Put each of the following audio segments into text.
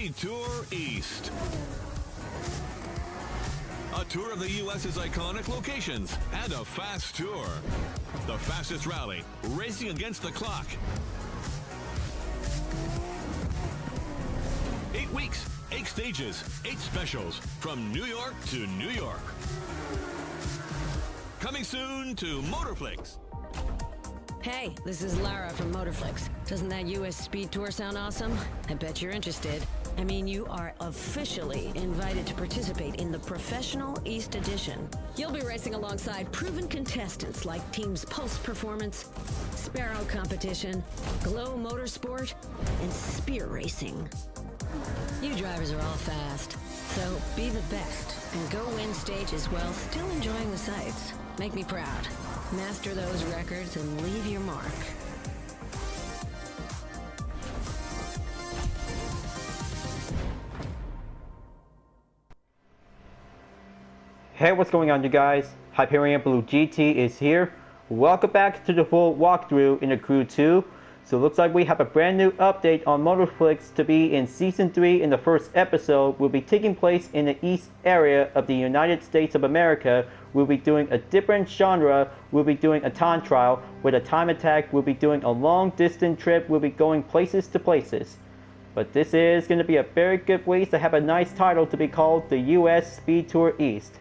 Speed Tour East. A tour of the U.S.'s iconic locations and a fast tour. The fastest rally, racing against the clock. 8 weeks, 8 stages, 8 specials from New York to New York. Coming soon to Motorflix. Hey, this is Lara from Motorflix. Doesn't that US Speed Tour sound awesome? I bet you're interested. I mean, you are officially invited to participate in the Professional East Edition. You'll be racing alongside proven contestants like Teams Pulse Performance, Sparrow Competition, Glow Motorsport, and Spear Racing. You drivers are all fast, so be the best and go win stages while still enjoying the sights. Make me proud. Master those records and leave your mark. Hey, what's going on, you guys? Hyperion-Blue-GT is here. Welcome back to the full walkthrough in the Crew 2. So it looks like we have a brand new update on Motorflix to be in Season 3 in the first episode. Will be taking place in the east area of the United States of America. We'll be doing a different genre. We'll be doing a time trial with a time attack. We'll be doing a long distance trip. We'll be going places to places. But this is going to be a very good way to have a nice title to be called the US Speed Tour East.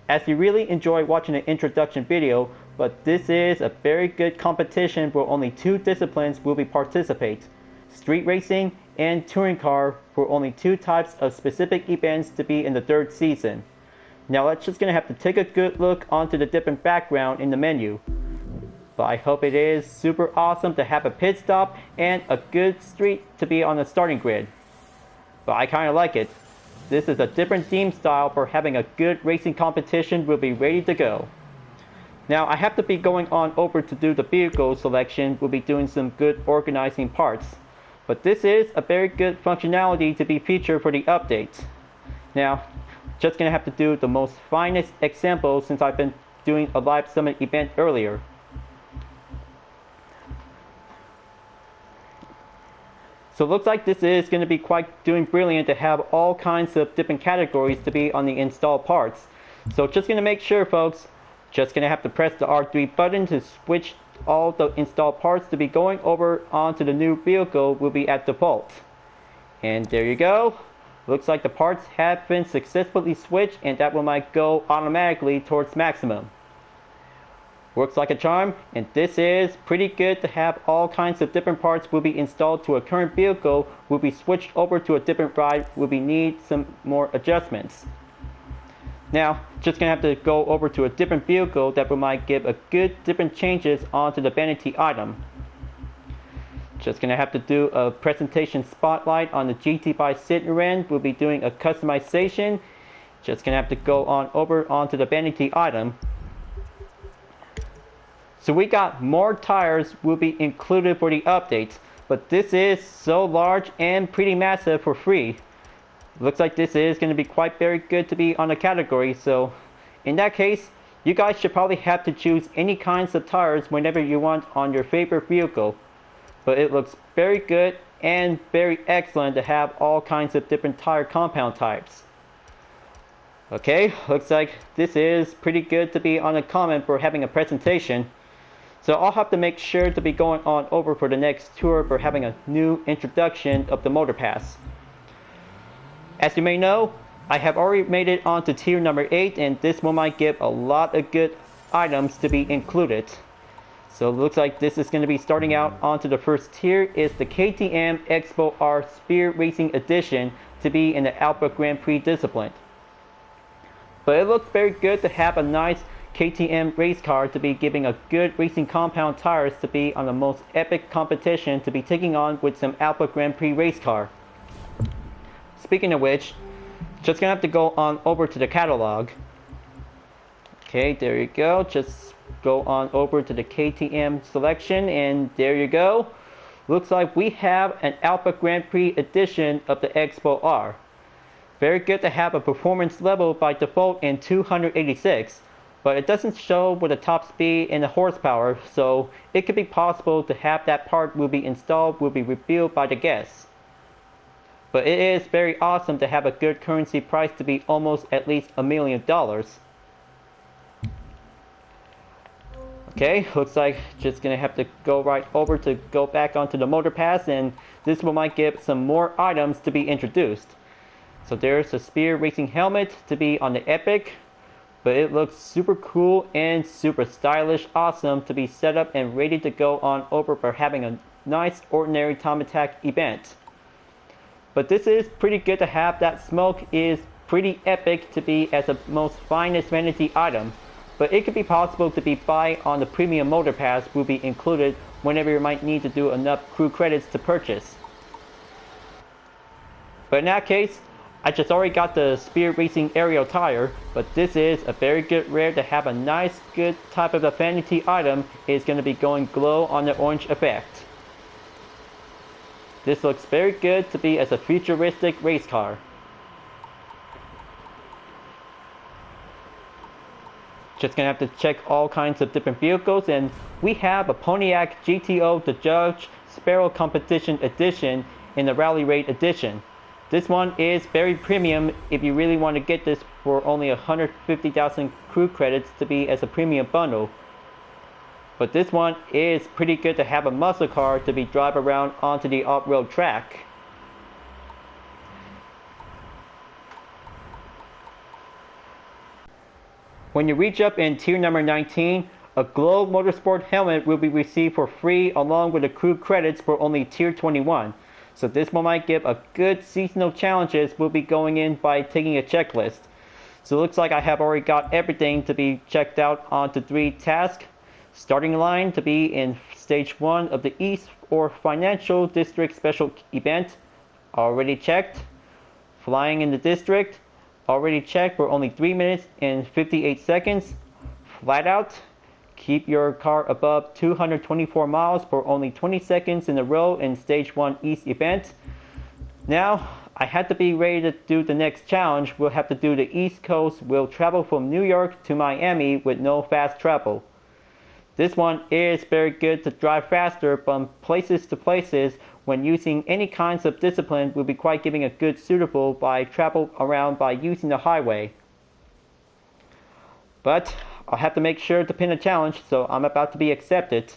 As you really enjoy watching the introduction video, but this is a very good competition where only 2 disciplines will be participate. Street racing and touring car for only 2 types of specific events to be in the 3rd season. Now let's just gonna have to take a good look onto the different background in the menu. But I hope it is super awesome to have a pit stop and a good street to be on the starting grid. But I kinda like it. This is a different theme style for having a good racing competition. We'll be ready to go. Now I have to be going on over to do the vehicle selection. We'll be doing some good organizing parts. But this is a very good functionality to be featured for the update. Now, just gonna have to do the most finest example since I've been doing a live summit event earlier. So it looks like this is going to be quite doing brilliant to have all kinds of different categories to be on the installed parts. So just going to make sure, folks, just going to have to press the R3 button to switch all the installed parts to be going over onto the new vehicle will be at default. And there you go. Looks like the parts have been successfully switched and that will might go automatically towards maximum. Works like a charm, and this is pretty good to have all kinds of different parts will be installed to a current vehicle, will be switched over to a different ride, will be need some more adjustments. Now, just gonna have to go over to a different vehicle that will might give a good different changes onto the vanity item. Just gonna have to do a presentation spotlight on the GT by Citroen. We'll be doing a customization. Just gonna have to go on over onto the vanity item. So we got more tires will be included for the updates, but this is so large and pretty massive for free. Looks like this is going to be quite very good to be on the category, so in that case, you guys should probably have to choose any kinds of tires whenever you want on your favorite vehicle. But it looks very good and very excellent to have all kinds of different tire compound types. Okay, looks like this is pretty good to be on a comment for having a presentation. So I'll have to make sure to be going on over for the next tour for having a new introduction of the Motor Pass. As you may know, I have already made it onto tier number 8 and this one might give a lot of good items to be included. So it looks like this is going to be starting out onto the first tier is the KTM Expo R Spear Racing Edition to be in the Alpha Grand Prix discipline. But it looks very good to have a nice KTM race car to be giving a good racing compound tires to be on the most epic competition to be taking on with some Alpha Grand Prix race car. Speaking of which, just gonna have to go on over to the catalog. Okay, there you go. Just go on over to the KTM selection and there you go. Looks like we have an Alpha Grand Prix edition of the Expo R. Very good to have a performance level by default in 286. But it doesn't show with the top speed and the horsepower, so it could be possible to have that part will be installed will be revealed by the guests. but it is very awesome to have a good currency price to be almost at least $1 million. Okay, looks like just gonna have to go right over to go back onto the motor pass, and this one might get some more items to be introduced. So there's a Spear Racing helmet to be on the Epic, but it looks super cool and super stylish, awesome to be set up and ready to go on over for having a nice ordinary time attack event. But this is pretty good to have. That smoke is pretty epic to be as the most finest vanity item. But it could be possible to be buy on the premium motor pass will be included whenever you might need to do enough crew credits to purchase. But in that case, I just already got the Spear Racing aerial tire, but this is a very good rare to have a nice good type of a vanity item. Is going to be going glow on the orange effect. This looks very good to be as a futuristic race car. Just gonna have to check all kinds of different vehicles, and we have a Pontiac GTO the Judge Sparrow Competition Edition in the Rally Raid Edition. This one is very premium if you really want to get this for only 150,000 crew credits to be as a premium bundle. But this one is pretty good to have a muscle car to be drive around onto the off-road track. When you reach up in tier number 19, a Glow Motorsport helmet will be received for free along with the crew credits for only tier 21. So this one might give a good seasonal challenges will be going in by taking a checklist. So it looks like I have already got everything to be checked out onto 3 tasks. Starting line to be in stage 1 of the East or Financial District Special Event, already checked. Flying in the district, already checked for only 3 minutes and 58 seconds. Flat out, keep your car above 224 miles for only 20 seconds in a row in stage 1 East event. Now, I had to be ready to do the next challenge. We'll have to do the East Coast. We'll travel from New York to Miami with no fast travel. This one is very good to drive faster from places to places when using any kinds of discipline will be quite giving a good suitable by travel around by using the highway. But I'll have to make sure to pin a challenge, so I'm about to be accepted.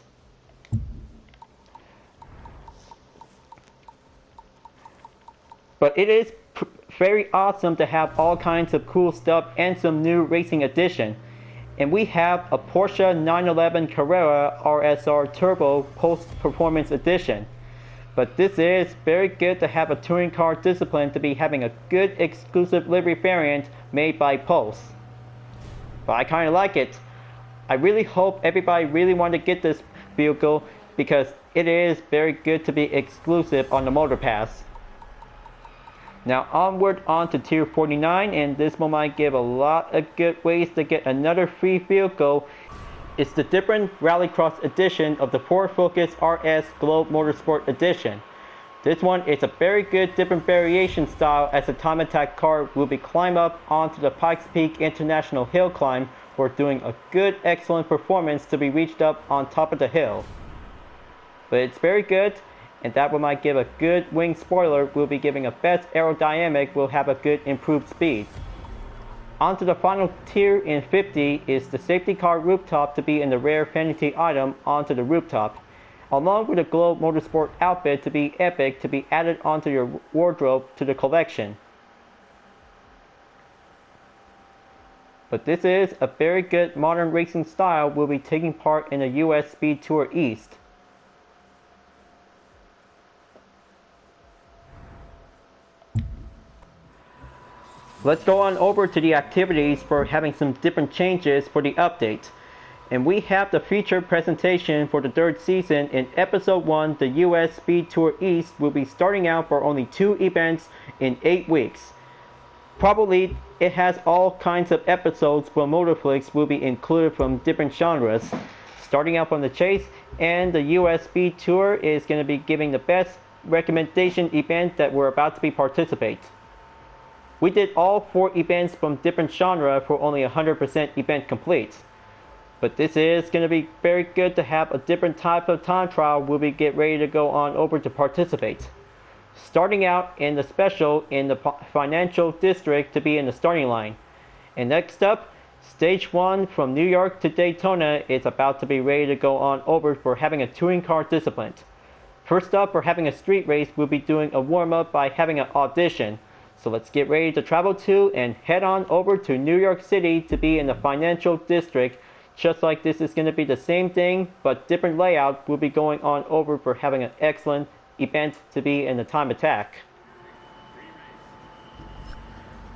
But it is very awesome to have all kinds of cool stuff and some new racing edition. And we have a Porsche 911 Carrera RSR Turbo Post Performance Edition. But this is very good to have a touring car discipline to be having a good exclusive livery variant made by Pulse. But I kind of like it. I really hope everybody really want to get this vehicle because it is very good to be exclusive on the Motor Pass. Now onward on to tier 49, and this one might give a lot of good ways to get another free vehicle. It's the Different Rallycross edition of the Ford Focus RS Globe Motorsport Edition. This one is a very good different variation style as the time attack car will be climb up onto the Pikes Peak International Hill Climb for doing a good excellent performance to be reached up on top of the hill. But it's very good. And that one might give a good wing spoiler, will be giving a best aerodynamic, will have a good improved speed. On to the final tier in 50 is the safety car rooftop to be in the rare vanity item onto the rooftop, along with a Globe Motorsport outfit to be epic to be added onto your wardrobe to the collection. But this is a very good modern racing style, will be taking part in the US Speed Tour East. Let's go on over to the activities for having some different changes for the update. And we have the featured presentation for the 3rd season in episode 1, the US Speed Tour East will be starting out for only 2 events in 8 weeks. Probably it has all kinds of episodes where Motorflix will be included from different genres. Starting out from the chase, and the US Speed Tour is going to be giving the best recommendation event that we're about to be participate. We did all 4 events from different genre for only 100% event complete. But this is going to be very good to have a different type of time trial where we get ready to go on over to participate. starting out in the special in the financial district to be in the starting line. And next up, Stage 1 from New York to Daytona is about to be ready to go on over for having a touring car discipline. First up, for having a street race, we'll be doing a warm-up by having an audition. So let's get ready to travel to and head on over to New York City to be in the financial district. Just like this is going to be the same thing, but different layout. We'll be going on over for having an excellent event to be in the time attack.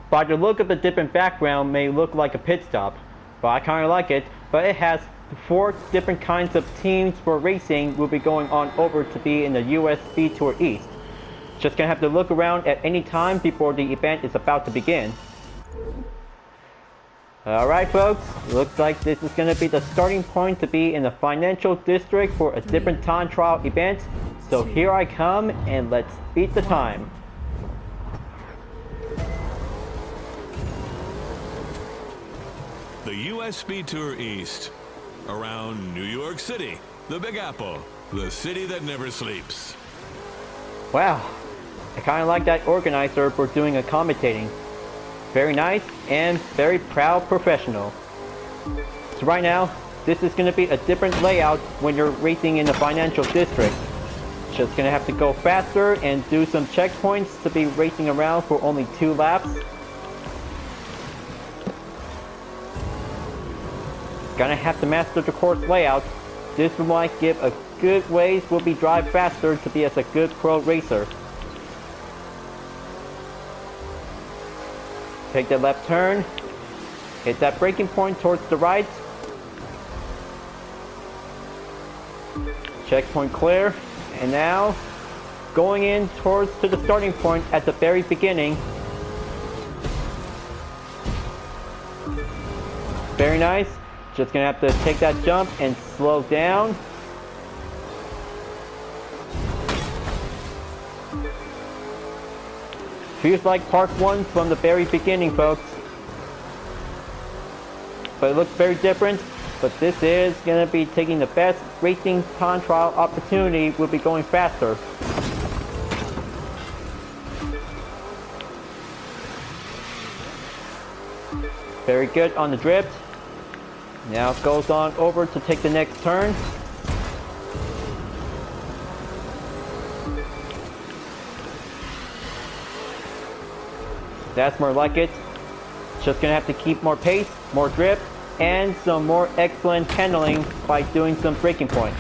By the look of the different background may look like a pit stop, but I kind of like it. But it has 4 different kinds of teams for racing. We'll be going on over to be in the US Speed Tour East. Just gonna have to look around at any time before the event is about to begin. Alright folks, looks like this is gonna be the starting point to be in the financial district for a different time trial event. So here I come, and let's beat the time. The US Speed Tour East. Around New York City, the Big Apple, the city that never sleeps. Wow, I kind of like that organizer for doing a commentating. Very nice and very proud professional. So right now, this is going to be a different layout when you're racing in the financial district. Just going to have to go faster and do some checkpoints to be racing around for only 2 laps. Gonna have to master the course layout. This might give a good ways will be drive faster to be as a good pro racer. Take the left turn. Hit that braking point towards the right. Checkpoint clear. And now going in towards to the starting point at the very beginning. Very nice. Just gonna have to take that jump and slow down. Feels like part 1 from the very beginning, folks. But it looks very different. But this is gonna be taking the best racing time trial opportunity. We'll be going faster. Very good on the drift. Now it goes on over to take the next turn. That's more like it. Just gonna have to keep more pace, more drift, and some more excellent handling by doing some braking points.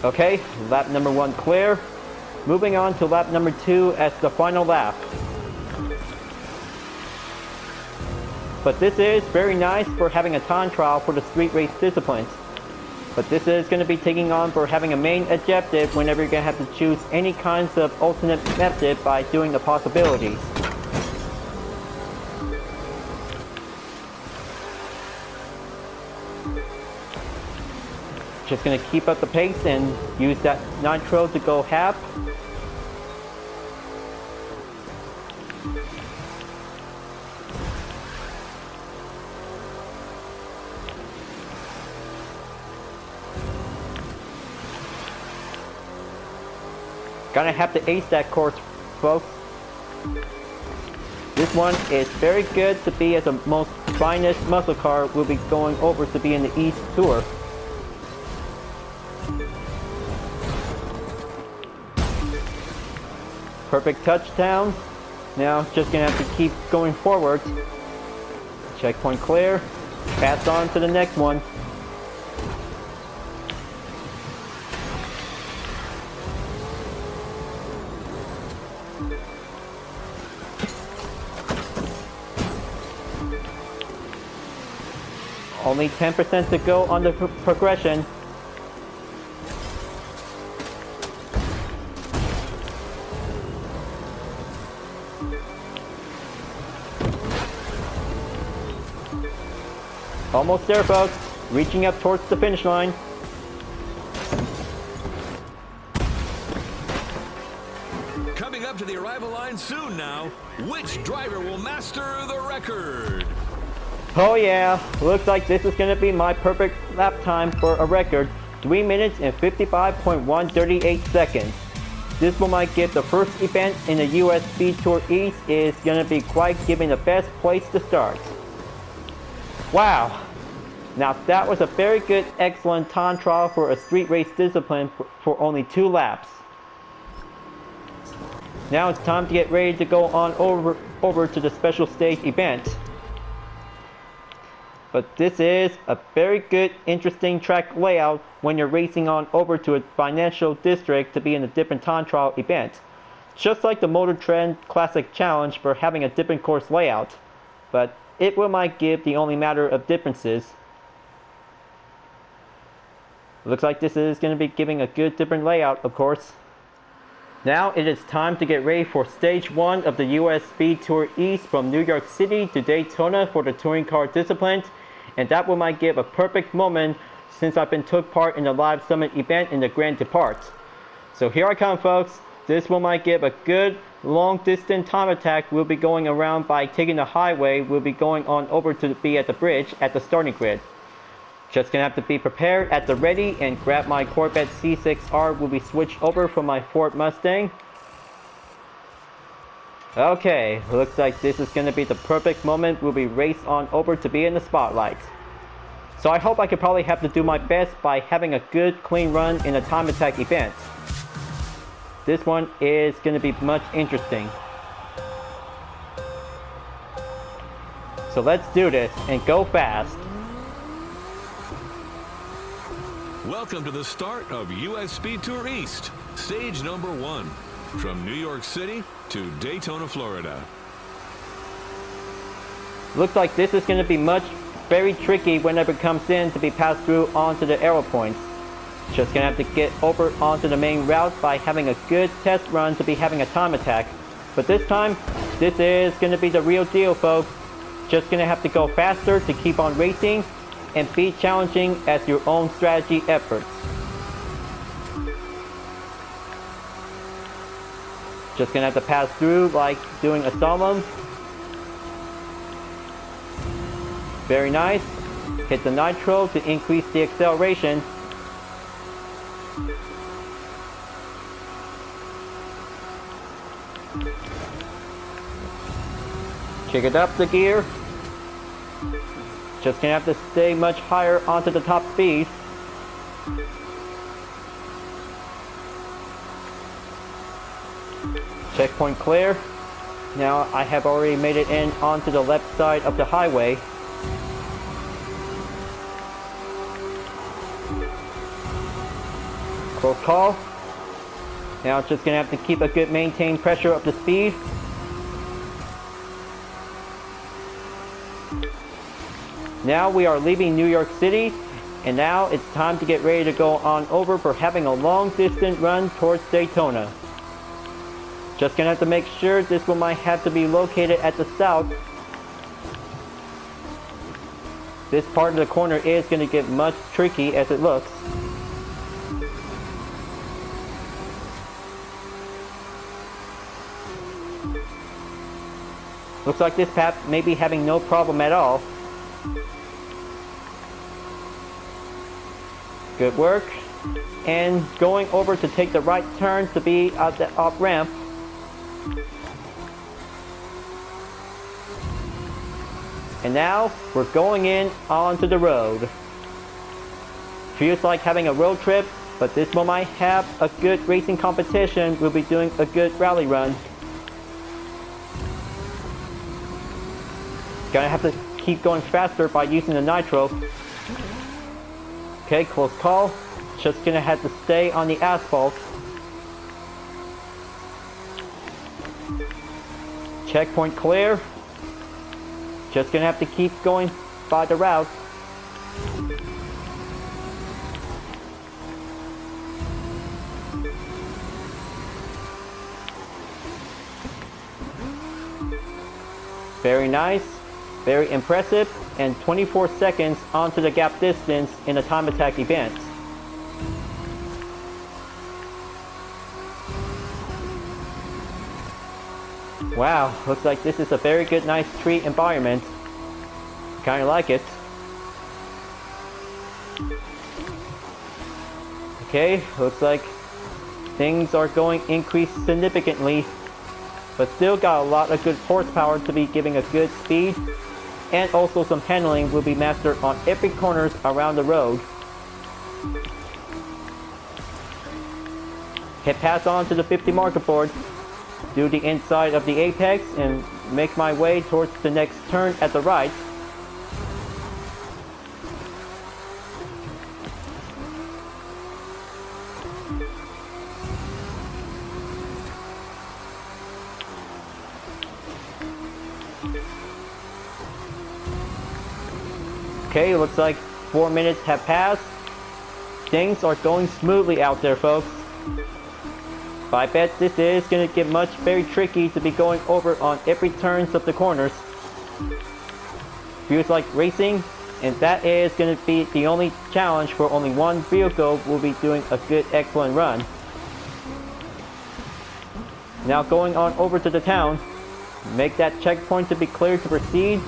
Okay, lap number 1 clear. Moving on to lap number 2 as the final lap. But this is very nice for having a time trial for the street race disciplines. But this is going to be taking on for having a main objective whenever you're going to have to choose any kinds of alternate method by doing the possibilities. Just going to keep up the pace and use that nitro to go half. Gonna have to ace that course, folks. This one is very good to be as the most finest muscle car. Will be going over to be in the East Tour. Perfect touchdown. Now just gonna have to keep going forward. Checkpoint clear. Pass on to the next one. Only 10% to go on the progression. Almost there, folks. Reaching up towards the finish line. Coming up to the arrival line soon now. Which driver will master the record? Oh yeah, looks like this is gonna be my perfect lap time for a record, 3 minutes and 55.138 seconds. This one might get the first event in the US Speed Tour East is gonna be quite giving the best place to start. Wow, now that was a very good, excellent time trial for a street race discipline for only 2 laps. Now it's time to get ready to go on over to the special stage event. But this is a very good, interesting track layout when you're racing on over to a financial district to be in a different time trial event. Just like the Motor Trend Classic Challenge for having a different course layout, but it will might give the only matter of differences. Looks like this is going to be giving a good different layout, of course. Now it is time to get ready for Stage 1 of the US Speed Tour East from New York City to Daytona for the touring car discipline. And that will might give a perfect moment since I've been took part in the live summit event in the Grand Depart. So here I come, folks. This will might give a good long distance time attack. We'll be going around by taking the highway. We'll be going on over to be at the bridge at the starting grid. Just gonna have to be prepared at the ready and grab my Corvette C6R. Will be switched over from my Ford Mustang. Okay, looks like this is going to be the perfect moment. We'll be raced on over to be in the spotlight. So I hope I could probably have to do my best by having a good clean run in a time attack event. This one is going to be much interesting. So let's do this and go fast. Welcome to the start of US Speed Tour East, stage number 1, from New York City to Daytona, Florida. Looks like this is going to be very tricky whenever it comes in to be passed through onto the arrow points. Just going to have to get over onto the main route by having a good test run to be having a time attack. But this time, this is going to be the real deal, folks. Just going to have to go faster to keep on racing and be challenging as your own strategy efforts. Just gonna have to pass through like doing a slalom. Very nice. Hit the nitro to increase the acceleration. Check it up the gear. Just gonna have to stay much higher onto the top speed. Checkpoint clear. Now I have already made it in onto the left side of the highway. Close call. Now it's just gonna have to keep a good maintained pressure of the speed. Now we are leaving New York City, and now it's time to get ready to go on over for having a long distance run towards Daytona. Just gonna have to make sure this one might have to be located at the south. This part of the corner is gonna get much tricky as it looks. Looks like this path may be having no problem at all. Good work. And going over to take the right turn to be at the off ramp. And now we're going in onto the road. Feels like having a road trip, but this one might have a good racing competition. We'll be doing a good rally run. Gonna have to keep going faster by using the nitro. Okay, close call. Just gonna have to stay on the asphalt. Checkpoint clear. Just gonna have to keep going by the route. Very nice, very impressive, and 24 seconds onto the gap distance in a time attack event. Wow, looks like this is a very good, nice street environment. Kinda like it. Okay, looks like things are going increase significantly, but still got a lot of good horsepower to be giving a good speed, and also some handling will be mastered on every corners around the road. Hit pass on to the 50 marker board, do the inside of the apex, and make my way towards the next turn at the right. Okay, looks like 4 minutes have passed. Things are going smoothly out there, folks. But I bet this is going to get very tricky to be going over on every turns of the corners. Feels like racing, and that is going to be the only challenge for only one vehicle will be doing a good, excellent run. Now going on over to the town, make that checkpoint to be cleared to proceed,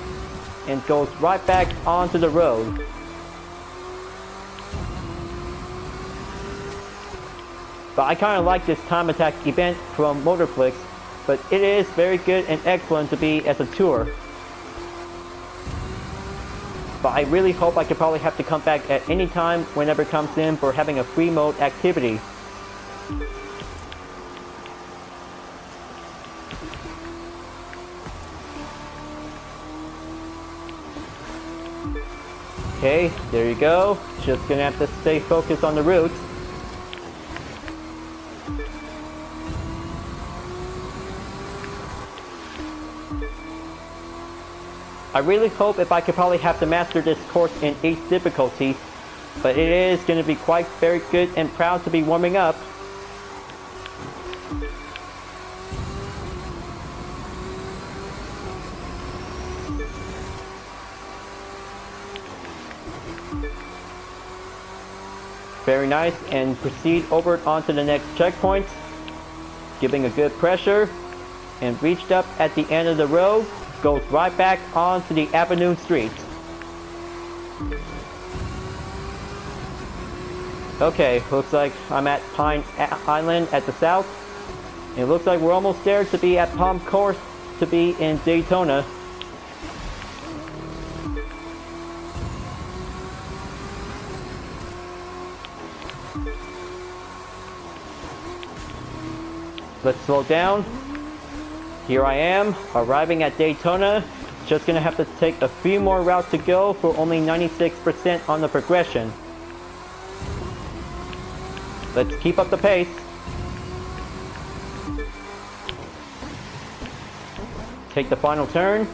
and goes right back onto the road. But I kind of like this time attack event from Motorflix, but it is very good and excellent to be as a tour. But I really hope I could probably have to come back at any time whenever it comes in for having a free mode activity. Okay, there you go. Just gonna have to stay focused on the route. I really hope if I could probably have to master this course in 8th difficulty, but it is going to be quite very good and proud to be warming up. Very nice, and proceed over onto the next checkpoint, giving a good pressure, and reached up at the end of the road. Goes right back onto the Avenue Street. Okay, looks like I'm at Pine Island at the south. It looks like we're almost there to be at Palm Course to be in Daytona. Let's slow down. Here I am, arriving at Daytona. Just gonna have to take a few more routes to go for only 96% on the progression. Let's keep up the pace. Take the final turn.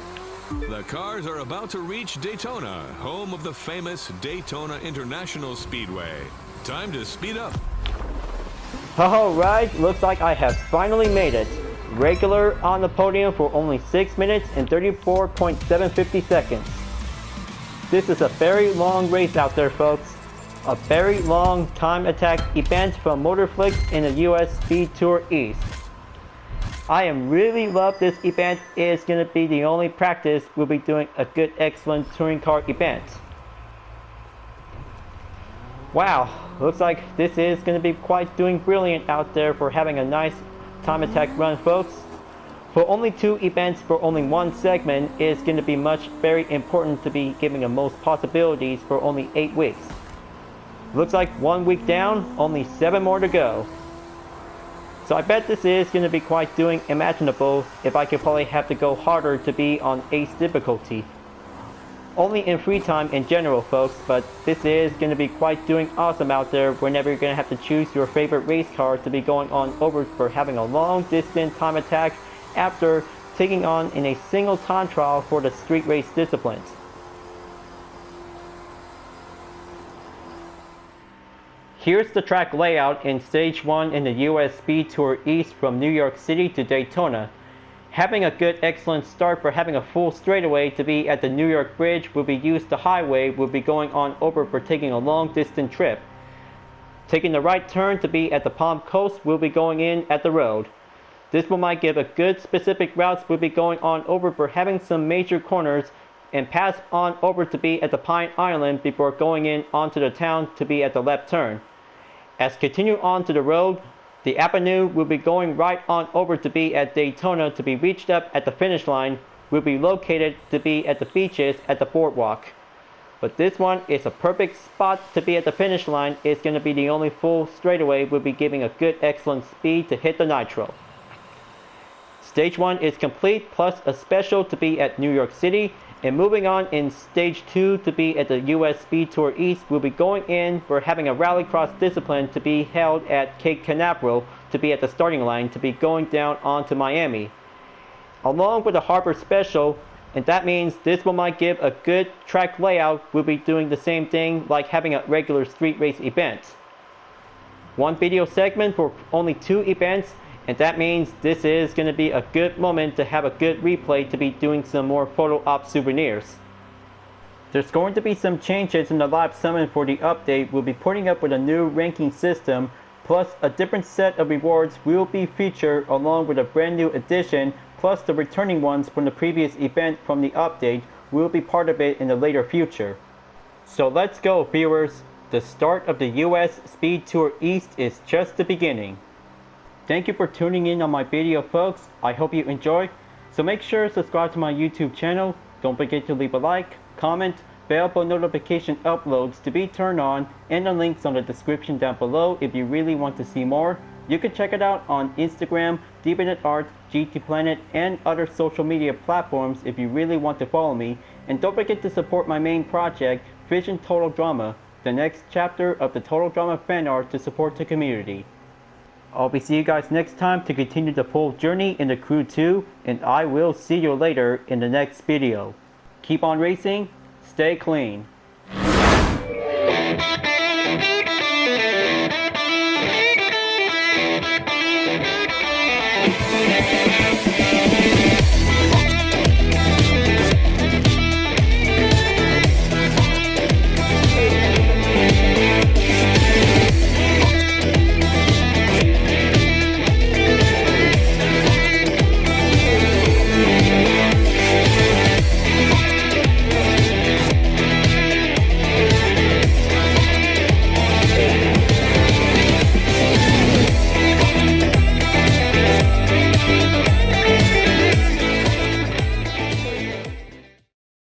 The cars are about to reach Daytona, home of the famous Daytona International Speedway. Time to speed up. Alright, looks like I have finally made it. Regular on the podium for only 6 minutes and 34.750 seconds. This is a very long race out there, folks. A very long time attack event from Motorflix in the US Speed Tour East. I am really love this event. It's going to be the only practice we'll be doing a good, excellent touring car event. Wow, looks like this is going to be quite doing brilliant out there for having a nice time attack run, folks. For only 2 events for only 1 segment is going to be very important to be giving the most possibilities for only 8 weeks. Looks like 1 week down, only 7 more to go. So I bet this is going to be quite doing imaginable if I could probably have to go harder to be on ace difficulty. Only in free time in general, folks, but this is going to be quite doing awesome out there whenever you're going to have to choose your favorite race car to be going on over for having a long distance time attack after taking on in a single time trial for the street race disciplines. Here's the track layout in Stage 1 in the US Speed Tour East from New York City to Daytona. Having a good, excellent start for having a full straightaway to be at the New York Bridge will be used. The highway will be going on over for taking a long distance trip. Taking the right turn to be at the Palm Coast will be going in at the road. This will might give a good specific routes will be going on over for having some major corners and pass on over to be at the Pine Island before going in onto the town to be at the left turn. As continue on to the road, the avenue will be going right on over to be at Daytona to be reached up at the finish line, will be located to be at the beaches at the boardwalk. But this one is a perfect spot to be at the finish line. It's going to be the only full straightaway will be giving a good excellent speed to hit the nitro. Stage 1 is complete, plus a special to be at New York City, and moving on in Stage 2 to be at the US Speed Tour East, we'll be going in for having a rallycross discipline to be held at Cape Canaveral to be at the starting line to be going down onto Miami. Along with the Harbor Special, and that means this one might give a good track layout. We'll be doing the same thing like having a regular street race event. One video segment for only 2 events, and that means this is going to be a good moment to have a good replay to be doing some more photo op souvenirs. There's going to be some changes in the live summon for the update. We'll be putting up with a new ranking system, plus a different set of rewards will be featured along with a brand new addition, plus the returning ones from the previous event from the update will be part of it in the later future. So let's go, viewers. The start of the US Speed Tour East is just the beginning. Thank you for tuning in on my video, folks. I hope you enjoy. So make sure to subscribe to my YouTube channel. Don't forget to leave a like, comment, bell for notification uploads to be turned on, and the links on the description down below if you really want to see more. You can check it out on Instagram, Different Art, GT Planet, and other social media platforms if you really want to follow me. And don't forget to support my main project, Vision Total Drama, the next chapter of the Total Drama fan art to support the community. I'll be seeing you guys next time to continue the full journey in the Crew 2, and I will see you later in the next video. Keep on racing, stay clean.